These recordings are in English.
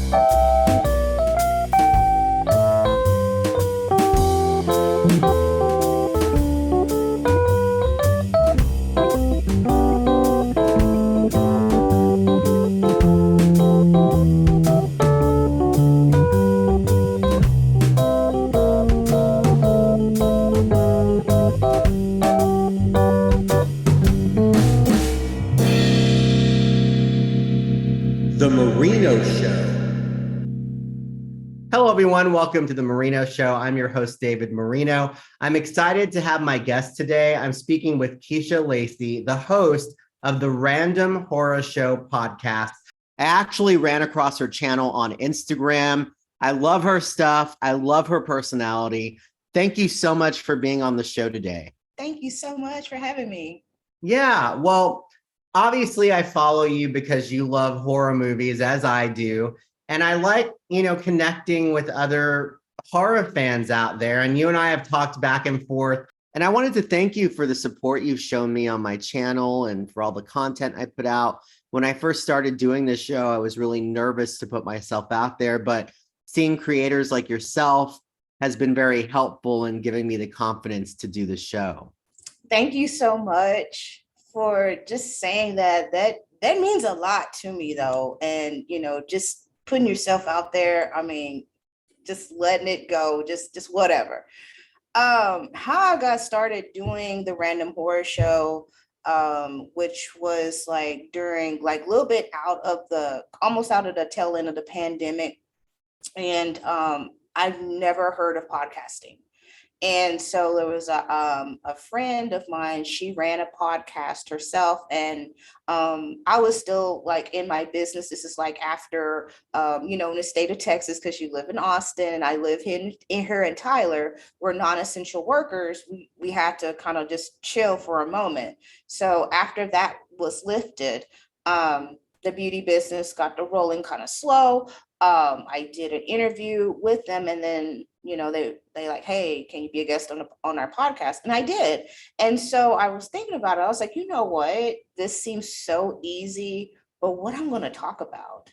The Marino Show. Hello, everyone. Welcome to The Marino Show. I'm your host, David Marino. I'm excited to have my guest today. I'm speaking with Keeshia Lacey, the host of the Random Horror Show podcast. I actually ran across her channel on Instagram. I love her stuff. I love her personality. Thank you so much for being on the show today. Thank you so much for having me. Yeah, well, obviously I follow you because you love horror movies as I do. And I like, connecting with other horror fans out there. And you and I have talked back and forth. And I wanted to thank you for the support you've shown me on my channel and for all the content I put out. When I first started doing this show, I was really nervous to put myself out there, but seeing creators like yourself has been very helpful in giving me the confidence to do the show. Thank you so much for just saying that. That means a lot to me, though. And, just putting yourself out there. I mean, just letting it go, just whatever. How I got started doing the Random Horror Show, which was like during a little bit almost out of the tail end of the pandemic. And I've never heard of podcasting. And so there was a friend of mine, she ran a podcast herself, and I was still in my business. This is after, in the state of Texas, because you live in Austin and I live here in Tyler, we're non-essential workers. We had to kind of just chill for a moment. So after that was lifted, the beauty business got the rolling kind of slow. I did an interview with them, and then they like, hey, can you be a guest on our podcast? And I did. And so I was thinking about it. I was like, you know what? This seems so easy, but what I'm going to talk about.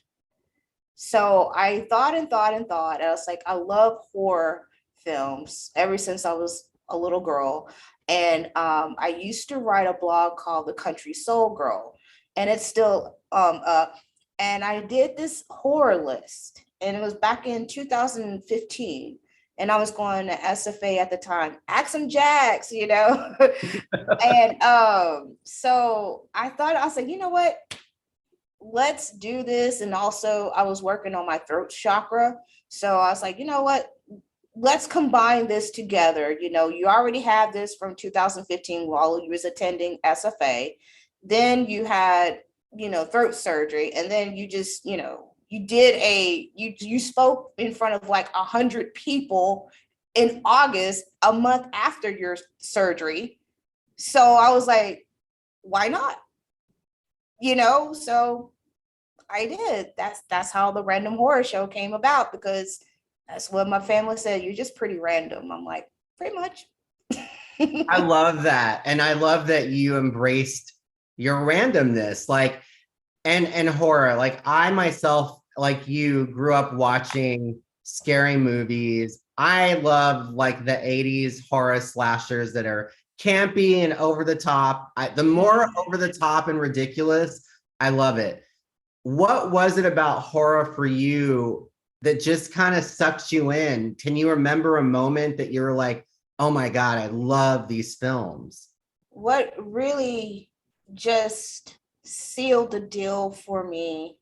So I thought. And I was like, I love horror films ever since I was a little girl. And I used to write a blog called The Country Soul Girl, and it's still up. And I did this horror list, and it was back in 2015. And I was going to SFA at the time, Axum Jacks, And so I was like, you know what? Let's do this. And also I was working on my throat chakra. So I was like, you know what? Let's combine this together. You already had this from 2015 while you was attending SFA. Then you had, throat surgery. And then you just, you spoke in front of 100 people in August, a month after your surgery. So I was like, why not? So I did. That's how the Random Horror Show came about, because that's what my family said. You're just pretty random. I'm like, pretty much. I love that. And I love that you embraced your randomness, and horror. I myself, like you, grew up watching scary movies. I love the 80s horror slashers that are campy and over the top. The more over the top and ridiculous, I love it. What was it about horror for you that just kind of sucked you in? Can you remember a moment that you were like, oh my God, I love these films? What really just sealed the deal for me,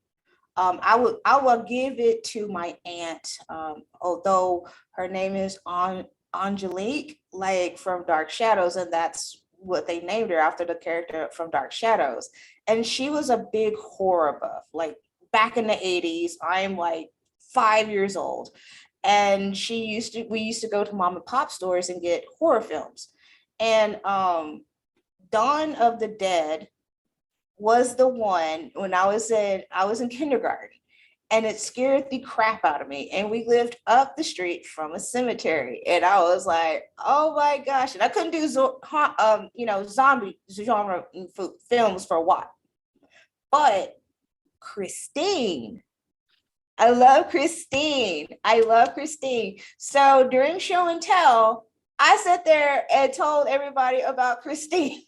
I will give it to my aunt, although her name is Angelique, from Dark Shadows, and that's what they named her after, the character from Dark Shadows. And she was a big horror buff. Back in the 80s, I'm 5 years old, and we used to go to mom and pop stores and get horror films. And Dawn of the Dead was the one when I was in kindergarten, and it scared the crap out of me. And we lived up the street from a cemetery, and I was like, oh my gosh. And I couldn't do zombie genre films for a while. But Christine I love Christine. I love Christine. So during show and tell, I sat there and told everybody about Christine.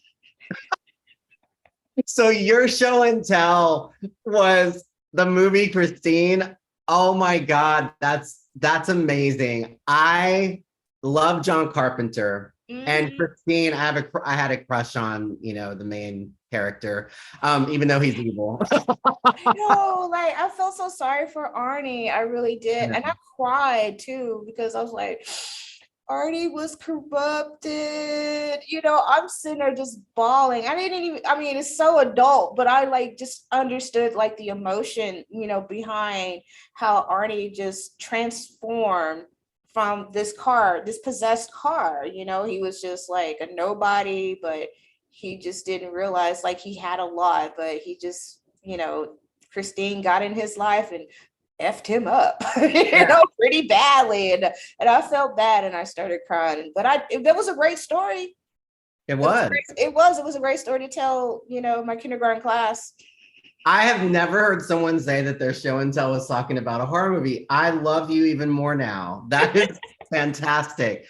So your show and tell was the movie Christine. Oh my God, that's amazing. I love John Carpenter and Mhm. Christine. I had a crush on, the main character, even though he's evil. I know, like I felt so sorry for Arnie. I really did. And I cried too because I was like, Arnie was corrupted. I'm sitting there just bawling. I mean, it's so adult, but I like just understood like the emotion, behind how Arnie just transformed from this possessed car. He was just like a nobody, but he just didn't realize like he had a lot, but he just, Christine got in his life and effed him up, Yeah, pretty badly. And I felt bad and I started crying. But that was a great story. it was. It was a great story to tell, my kindergarten class. I have never heard someone say that their show and tell was talking about a horror movie. I love you even more now. That is fantastic.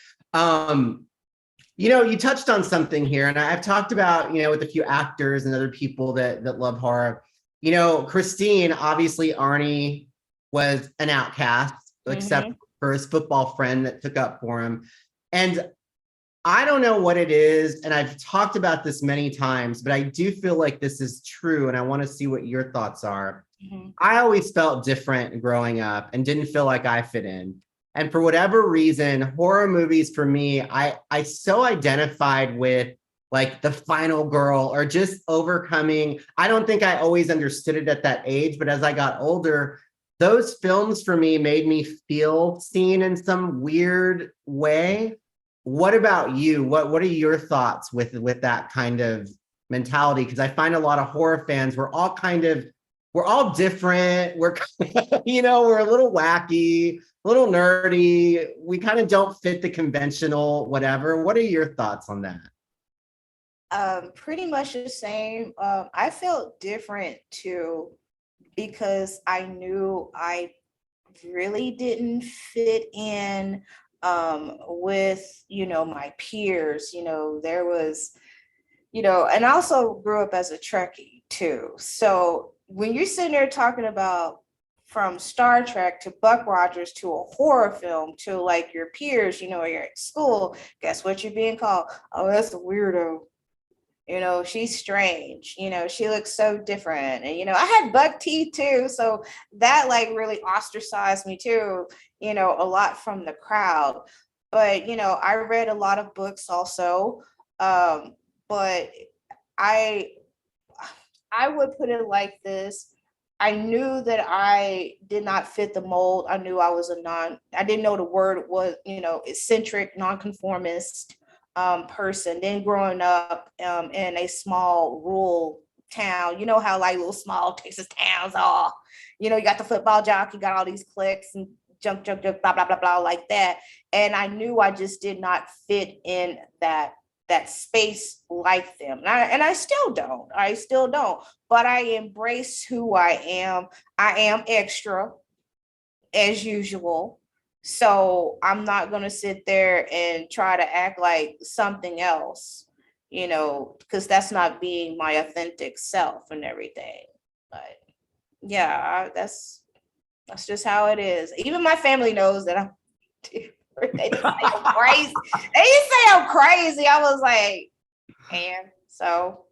You touched on something here, and I've talked about, with a few actors and other people that love horror. Christine, obviously Arnie was an outcast, except Mm-hmm. for his football friend that took up for him. And I don't know what it is, and I've talked about this many times, but I do feel like this is true, and I want to see what your thoughts are. Mm-hmm. I always felt different growing up and didn't feel like I fit in. And for whatever reason, horror movies for me, I so identified with like the final girl or just overcoming. I don't think I always understood it at that age, but as I got older, those films for me made me feel seen in some weird way. What about you? What are your thoughts with that kind of mentality? Because I find a lot of horror fans, we're all different. We're we're a little wacky, a little nerdy. We kind of don't fit the conventional whatever. What are your thoughts on that? Pretty much the same. I felt different too because I knew I really didn't fit in with my peers. There was, and I also grew up as a Trekkie too. So when you're sitting there talking about from Star Trek to Buck Rogers to a horror film to like your peers, you're at school, guess what you're being called? Oh, that's a weirdo. She's strange. She looks so different. And, I had buck teeth too. So that like really ostracized me too, a lot from the crowd. But, I read a lot of books also. But I I would put it like this. I knew that I did not fit the mold. I knew I didn't know the word was, eccentric, nonconformist person. Then growing up in a small rural town, you know how like little small Texas towns are, you got the football jockey, got all these cliques and jump, blah, blah, blah, blah, like that. And I knew I just did not fit in that space like them. And I still don't. But I embrace who I am. I am extra as usual. So I'm not going to sit there and try to act like something else, because that's not being my authentic self and everything. But yeah, that's just how it is. Even my family knows that I'm different. They just say I'm crazy. They just say I'm crazy. I was like, and so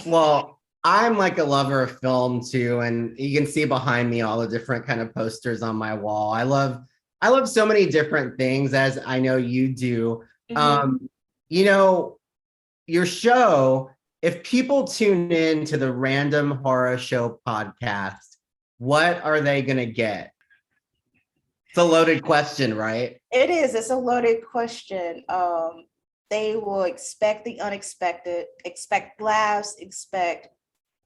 Well, I'm like a lover of film too, and you can see behind me all the different kind of posters on my wall. I love so many different things, as I know you do. mhm. Um, you know, your show, if people tune in to the Random Horror Show podcast, what are they going to get? It's a loaded question, right? It is. It's a loaded question. They will expect the unexpected, expect laughs, expect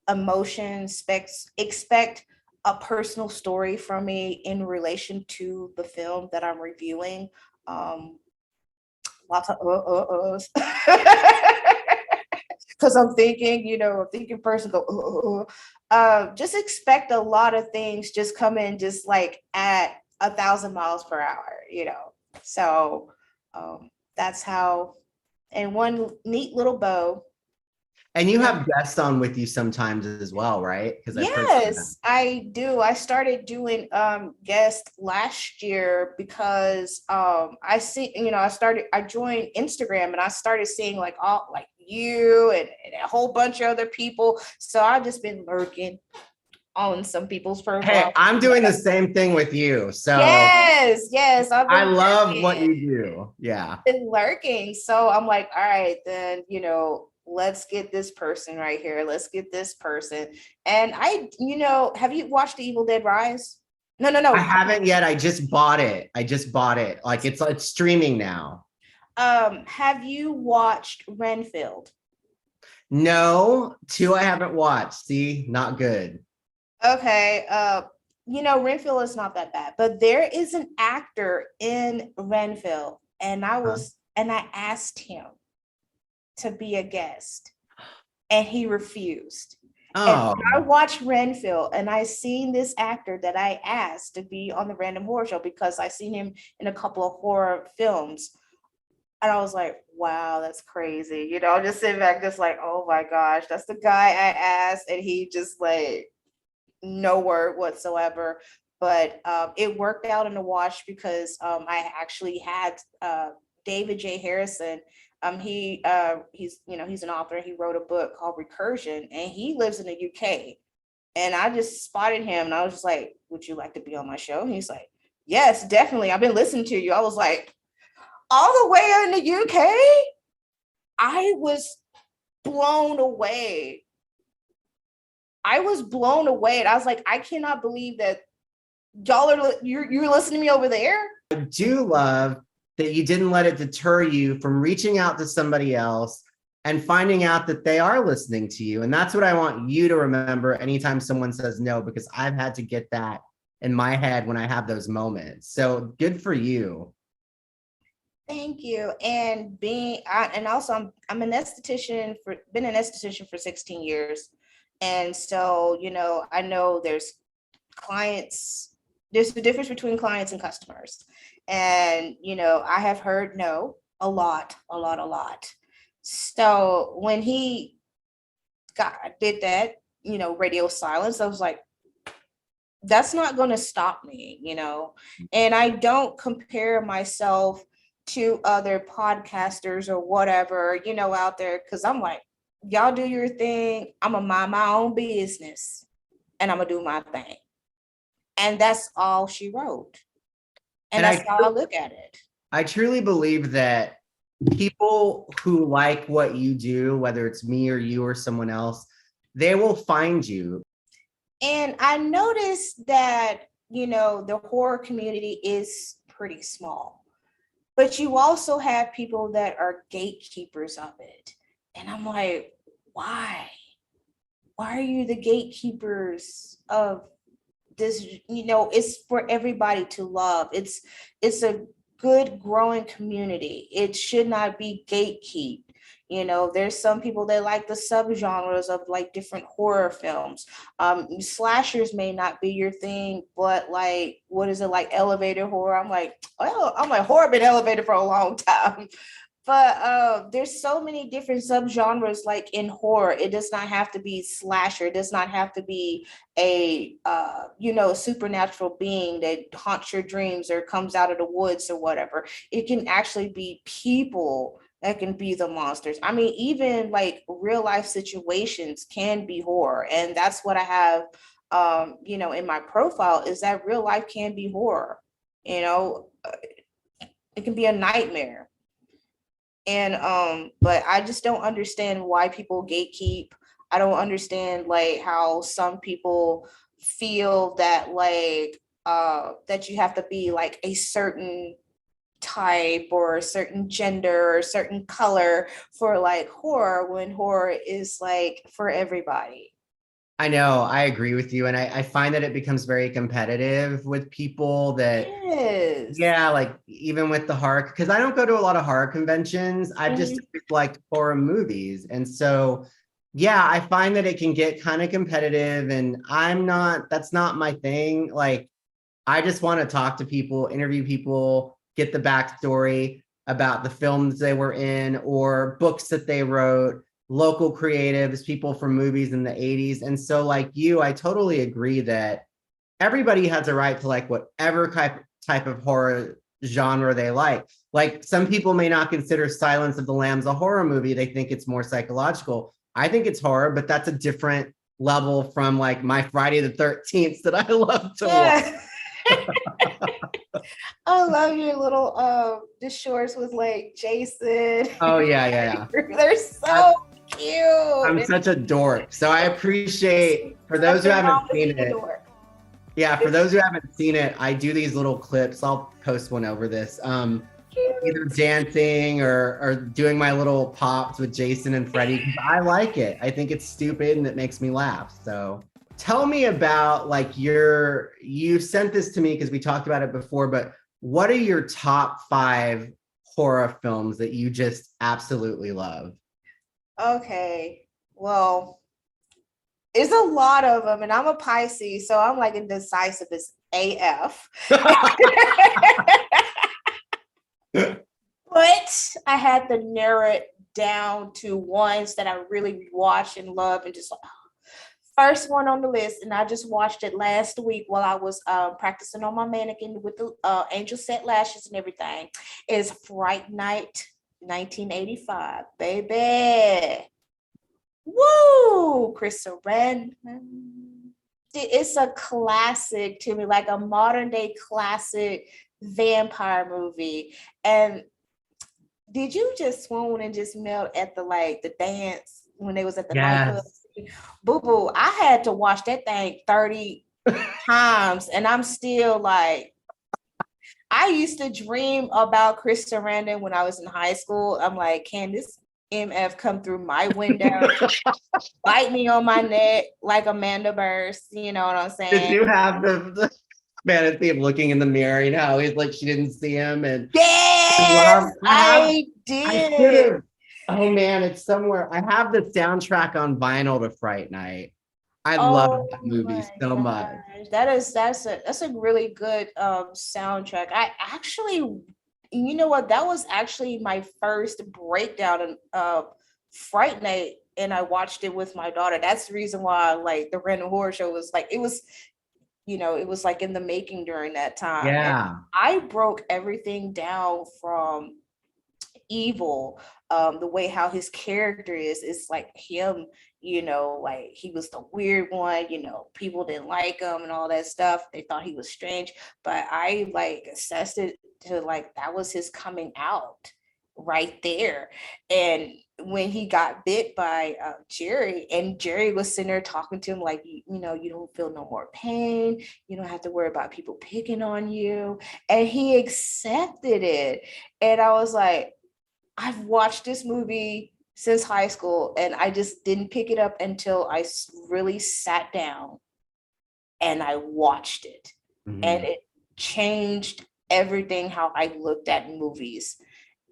emotions, expect a personal story from me in relation to the film that I'm reviewing. Um, Lots of because I'm thinking, a thinking person go, just expect a lot of things just come in just like at 1,000 miles per hour. So that's how, and one neat little bow. And you have guests on with you sometimes as well, right? Because I've heard Yes, I do. I started doing guests last year because I joined Instagram and I started seeing like all like you and a whole bunch of other people. So I've just been lurking on some people's Hey, profile. I'm doing the same thing with you. So Yes, I've I been love what lurking. you do. Yeah. Been lurking. So I'm like, all right, then, let's get this person right here. Let's get this person. And have you watched The Evil Dead Rise? No, no, I no. haven't yet. I just bought it. Like it's streaming now. Have you watched Renfield? No, two I haven't watched. See, not good. Okay. Renfield is not that bad, but there is an actor in Renfield, and I asked him to be a guest, and he refused. And Oh, I watched Renfield, and I seen this actor that I asked to be on the Random Horror Show because I seen him in a couple of horror films. And I was like, wow, that's crazy. Just sitting back, just like, oh my gosh, that's the guy I asked. And he just like, no word whatsoever. But it worked out in the wash because I actually had David J. Harrison. He's an author. He wrote a book called Recursion, and he lives in the UK. And I just spotted him, and I was just like, "Would you like to be on my show?" And he's like, "Yes, definitely. I've been listening to you." I was like, "All the way in the UK?" I was blown away. I was blown away, and I was like, "I cannot believe that you're listening to me over there." I do love that you didn't let it deter you from reaching out to somebody else and finding out that they are listening to you. And that's what I want you to remember anytime someone says no, because I've had to get that in my head when I have those moments. So good for you. Thank you. And also I'm an esthetician been an esthetician for 16 years. And so, I know there's a difference between clients and customers. And, I have heard no a lot, a lot, a lot. So when he did that, radio silence, I was like, that's not going to stop me. And I don't compare myself to other podcasters or whatever, out there, because I'm like, y'all do your thing. I'm gonna mind my own business and I'm gonna do my thing. And that's all she wrote. And that's how I look at it. I truly believe that people who like what you do, whether it's me or you or someone else, they will find you. And I noticed that, the horror community is pretty small, but you also have people that are gatekeepers of it. And I'm like, why? Why are you the gatekeepers of this? It's for everybody to love. It's a good growing community. It should not be gatekept. There's some people that like the subgenres of like different horror films. Slashers may not be your thing, but like, what is it, like elevator horror? I'm like, well, horror been elevated for a long time. But there's so many different subgenres like in horror. It does not have to be slasher. It does not have to be a supernatural being that haunts your dreams or comes out of the woods or whatever. It can actually be people that can be the monsters. I mean, even like real life situations can be horror. And that's what I have in my profile, is that real life can be horror. It can be a nightmare. And but I just don't understand why people gatekeep. I don't understand like how some people feel that like that you have to be like a certain type or a certain gender or a certain color for like horror, when horror is like for everybody. I know, I agree with you. And I find that it becomes very competitive with people that, Yes. yeah, like even with the horror, because I don't go to a lot of horror conventions. I just Mhm. like horror movies. And so, yeah, I find that it can get kind of competitive. And that's not my thing. Like, I just want to talk to people, interview people, get the backstory about the films they were in or books that they wrote, local creatives, people from movies in the 80s. And so, like you, I totally agree that everybody has a right to like whatever type of horror genre they like. Like some people may not consider Silence of the Lambs a horror movie. They think it's more psychological. I think it's horror, but that's a different level from like my Friday the 13th that I love to watch. Yeah. I love your little the shorts with like Jason. Oh yeah, yeah, They're yeah. so I'm cute. such a dork. So I appreciate for those who Nothing haven't wrong with seen being a it. dork. Yeah, for those who haven't seen it, I do these little clips. I'll post one over this. Either Cute. dancing or doing my little pops with Jason and Freddie because I like it. I think it's stupid and it makes me laugh. So tell me about like you sent this to me because we talked about it before, but what are your top 5 horror films that you just absolutely love? Okay. Well, it's a lot of them, and I'm a Pisces, so I'm like indecisive as AF. But I had to narrow it down to ones that I really watch and love, and just like first one on the list, and I just watched it last week while I was practicing on my mannequin with the angel set lashes and everything, is Fright Night 1985, baby. Woo! Chris Sarandon. It's a classic to me, like a modern day classic vampire movie. And did you just swoon and just melt at the dance when they was at the nightclub? Yes. Boo boo, I had to watch that thing 30 times, and I'm still like, I used to dream about Chris Sarandon when I was in high school. I'm like, can this MF come through my window, bite me on my neck like Amanda Burst? You know what I'm Did saying? you have the fantasy of looking in the mirror, you know, how he's like she didn't see him and I Yes, love I I should did. have. Oh man, it's somewhere. I have the soundtrack on vinyl to Fright Night. I love Oh that movie my so much. gosh. That's a really good soundtrack. I actually, you know what, that was actually my first breakdown in Fright Night, and I watched it with my daughter. That's the reason why like the Random Horror Show was like, it was, it was like in the making during that time. And Yeah. I broke everything down from evil, the way how his character is. It's like him, like he was the weird one, people didn't like him and all that stuff. They thought he was strange, but I like assessed it to like that was his coming out right there. And when he got bit by Jerry, and Jerry was sitting there talking to him like, you don't feel no more pain, you don't have to worry about people picking on you, and he accepted it. And I was like, I've watched this movie since high school, and I just didn't pick it up until I really sat down and I watched it. And Mhm. it changed everything how I looked at movies.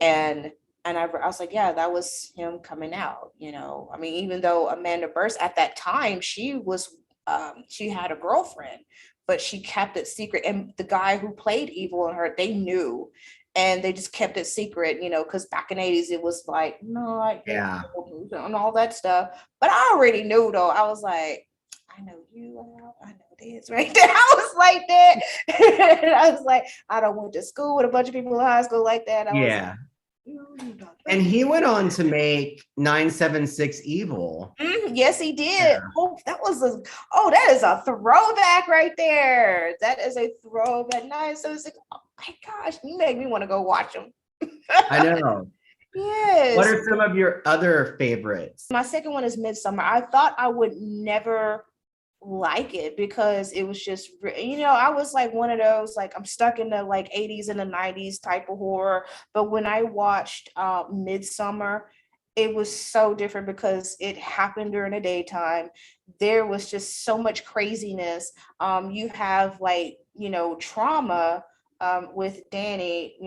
And I was like, yeah, that was him coming out. I mean, even though Amanda Burst at that time, she had a girlfriend, but she kept it secret. And the guy who played evil in her, they knew, and they just kept it secret, because back in the 80s, it was like, no, I can't, Yeah. and all that stuff. But I already knew though. I was like, I know you, I know this right there. I was like that. And I was like, I don't went to school with a bunch of people in high school like that. I was like, Yeah. And he went on to make 976 Evil. Yes, he did. Yeah. That is a throwback right there. That is a throwback. Nice. So it's like, oh my gosh, you make me want to go watch them. I know. What Yes. are some of your other favorites? My second one is Midsummer. I thought I would never like it because it was just, I was like one of those, like I'm stuck in the like 80s and the 90s type of horror. But when I watched Midsummer, it was so different because it happened during the daytime. There was just so much craziness. You have like, trauma with Danny,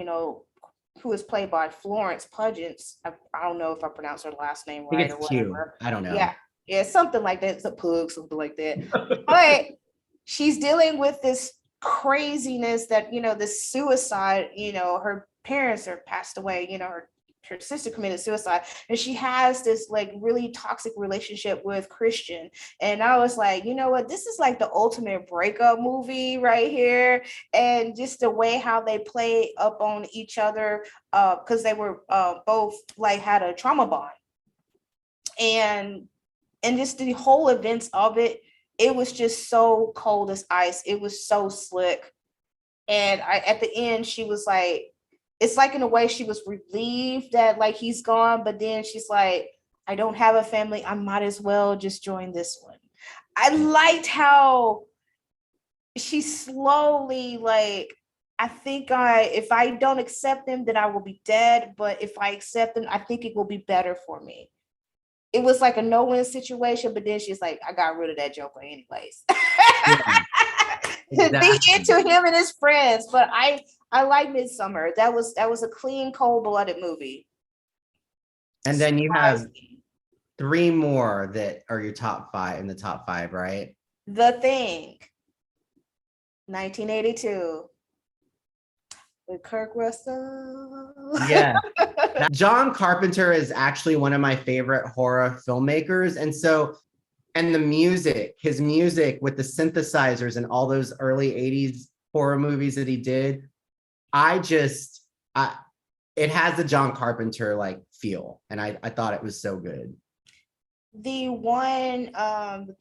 who is played by Florence Pugins. I don't know if I pronounced her last name I think right or it's Q. whatever. I don't know. Yeah, yeah, something like that. It's a pug, something like that. But she's dealing with this craziness that, this suicide, her parents are passed away, her sister committed suicide, and she has this like really toxic relationship with Christian. And I was like, you know what, this is like the ultimate breakup movie right here. And just the way how they play up on each other, because they were both like had a trauma bond, and just the whole events of it, it was just so cold as ice. It was so slick. And at the end, she was like, it's like in a way she was relieved that like he's gone, but then she's like, I don't have a family. I might as well just join this one. I liked how she slowly like, I think if I don't accept them, then I will be dead. But if I accept them, I think it will be better for me. It was like a no-win situation, but then she's like, I got rid of that Joker anyways. Yeah, Be exactly. into him and his friends. But I like Midsummer. That was a clean, cold-blooded movie. And then you have three more that are your top five in the top five, right? The Thing, 1982. With Kirk Russell. Yeah. John Carpenter is actually one of my favorite horror filmmakers. And the music, his music with the synthesizers and all those early 80s horror movies that he did, it has the John Carpenter like feel. And I thought it was so good. The one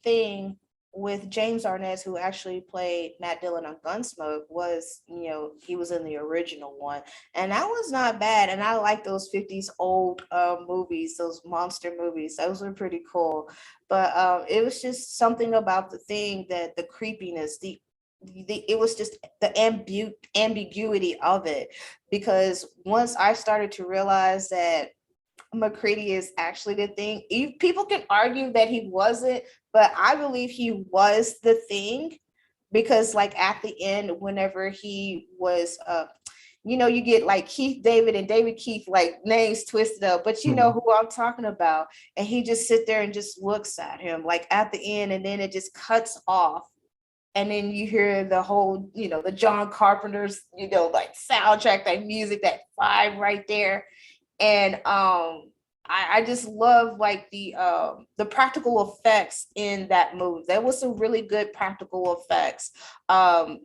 thing with James Arness, who actually played Matt Dillon on Gunsmoke, was, he was in the original one. And that was not bad. And I like those 50s old movies, those monster movies. Those were pretty cool. But it was just something about The Thing, that the creepiness, it was just the ambiguity of it. Because once I started to realize that McCready is actually the Thing, people can argue that he wasn't, but I believe he was the Thing. Because like at the end, whenever he was you get like Keith David and David Keith, like names twisted up, but you know who I'm talking about. And he just sit there and just looks at him like at the end, and then it just cuts off. And then you hear the whole, the John Carpenter's, like soundtrack, that music, that vibe right there. And I just love like the practical effects in that movie. There was some really good practical effects, from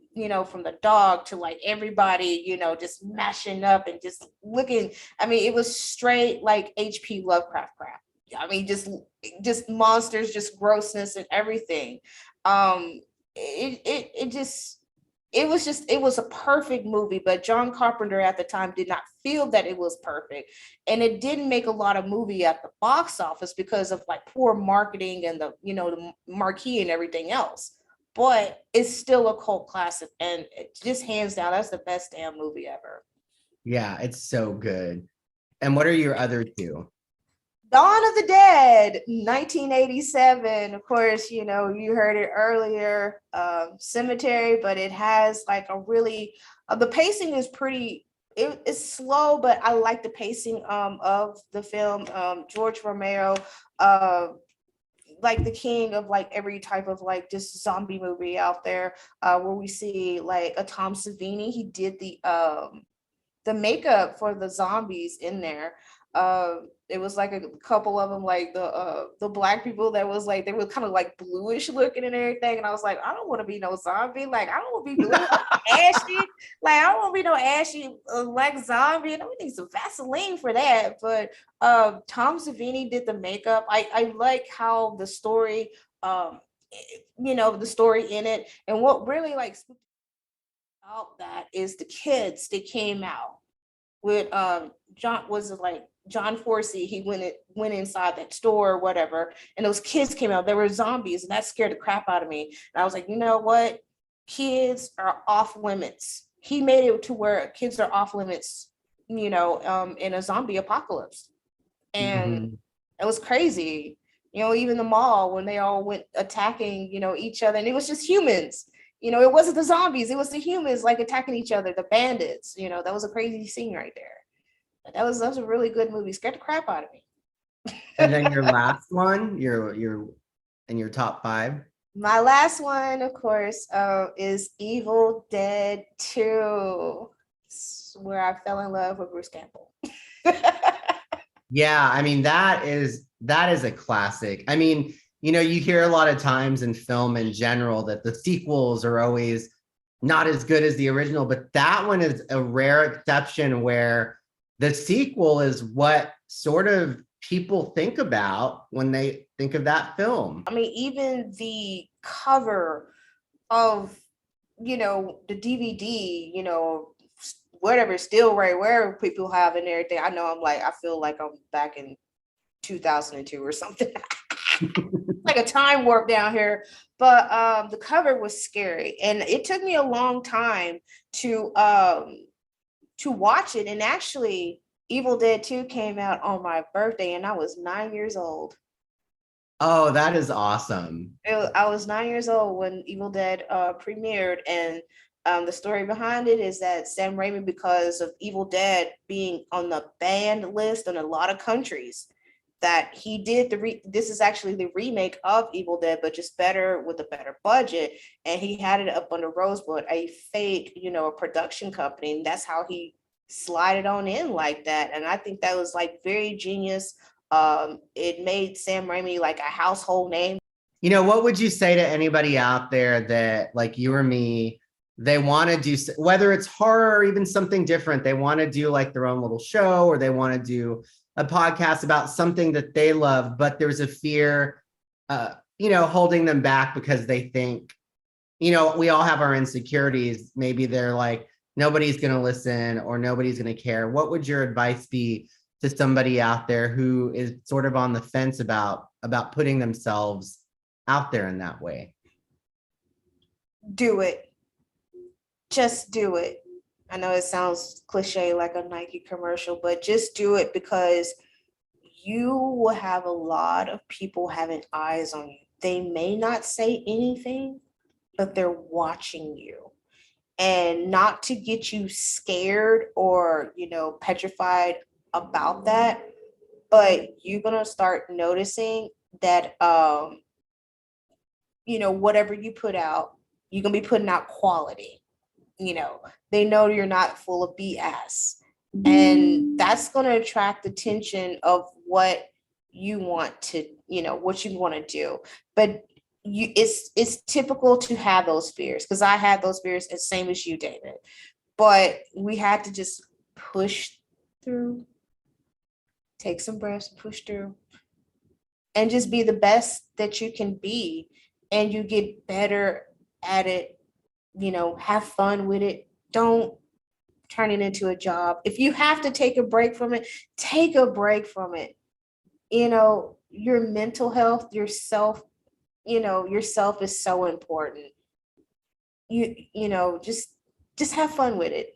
the dog to like everybody, just mashing up and just looking. I mean, it was straight like HP Lovecraft crap. I mean, just monsters, just grossness and everything. It was a perfect movie, but John Carpenter at the time did not feel that it was perfect. And it didn't make a lot of movie at the box office because of like poor marketing and the marquee and everything else. But it's still a cult classic, and it just hands down, that's the best damn movie ever. Yeah, it's so good. And what are your other two? Dawn of the Dead, 1987. Of course, you heard it earlier, Cemetery, but it has like a really, the pacing is it's slow, but I like the pacing of the film. George Romero, like the king of like every type of like just zombie movie out there, where we see like a Tom Savini. He did the makeup for the zombies in there. It was like a couple of them, like the black people that was like, they were kind of like bluish looking and everything. And I was like, I don't want to be no zombie. Like, I don't want to be blue, ashy. Like, I don't want to be no ashy like zombie. And we need some Vaseline for that. But Tom Savini did the makeup. I like how the story, the story in it. And what really like out that is the kids that came out with John Forsey. He went inside that store or whatever, and those kids came out. They were zombies, and that scared the crap out of me. And I was like, you know what? Kids are off limits. He made it to where kids are off limits, in a zombie apocalypse. And Mhm. it was crazy. Even the mall when they all went attacking, each other, and it was just humans. It wasn't the zombies, it was the humans like attacking each other, the bandits. That was a crazy scene right there. But that was a really good movie. Scared the crap out of me. And then your last one, your in your top five. My last one, of course, is Evil Dead 2. It's where I fell in love with Bruce Campbell. Yeah, I mean that is a classic. I mean, you hear a lot of times in film in general that the sequels are always not as good as the original, but that one is a rare exception where the sequel is what sort of people think about when they think of that film. I mean, even the cover of, the DVD, whatever, still right where people have and everything. I know I feel like I'm back in 2002 or something. Like a time warp down here. But the cover was scary. And it took me a long time to watch it. And actually, Evil Dead 2 came out on my birthday, and I was 9 years old. Oh, that is awesome. I was 9 years old when Evil Dead premiered, and the story behind it is that Sam Raimi, because of Evil Dead being on the banned list in a lot of countries, that he did this is actually the remake of Evil Dead, but just better with a better budget, and he had it up under Rosewood, a fake, a production company, and that's how he slided on in like that. And I think that was like very genius. It made Sam Raimi like a household name. What would you say to anybody out there that, like you or me, they want to do, whether it's horror or even something different, they want to do like their own little show, or they want to do a podcast about something that they love, but there's a fear, holding them back because they think, we all have our insecurities. Maybe they're like, nobody's going to listen or nobody's going to care. What would your advice be to somebody out there who is sort of on the fence about putting themselves out there in that way? Do it. Just do it. I know it sounds cliche like a Nike commercial, but just do it, because you will have a lot of people having eyes on you. They may not say anything, but they're watching you. And not to get you scared or, petrified about that, but you're going to start noticing that, whatever you put out, you're going to be putting out quality. They know you're not full of BS. And that's going to attract the attention of what you want to, what you want to do. But it's typical to have those fears, because I had those fears as same as you, David. But we had to just push through, take some breaths, push through, and just be the best that you can be. And you get better at it, have fun with it. Don't turn it into a job. If you have to take a break from it, take a break from it. Your mental health, yourself, yourself is so important. Just have fun with it.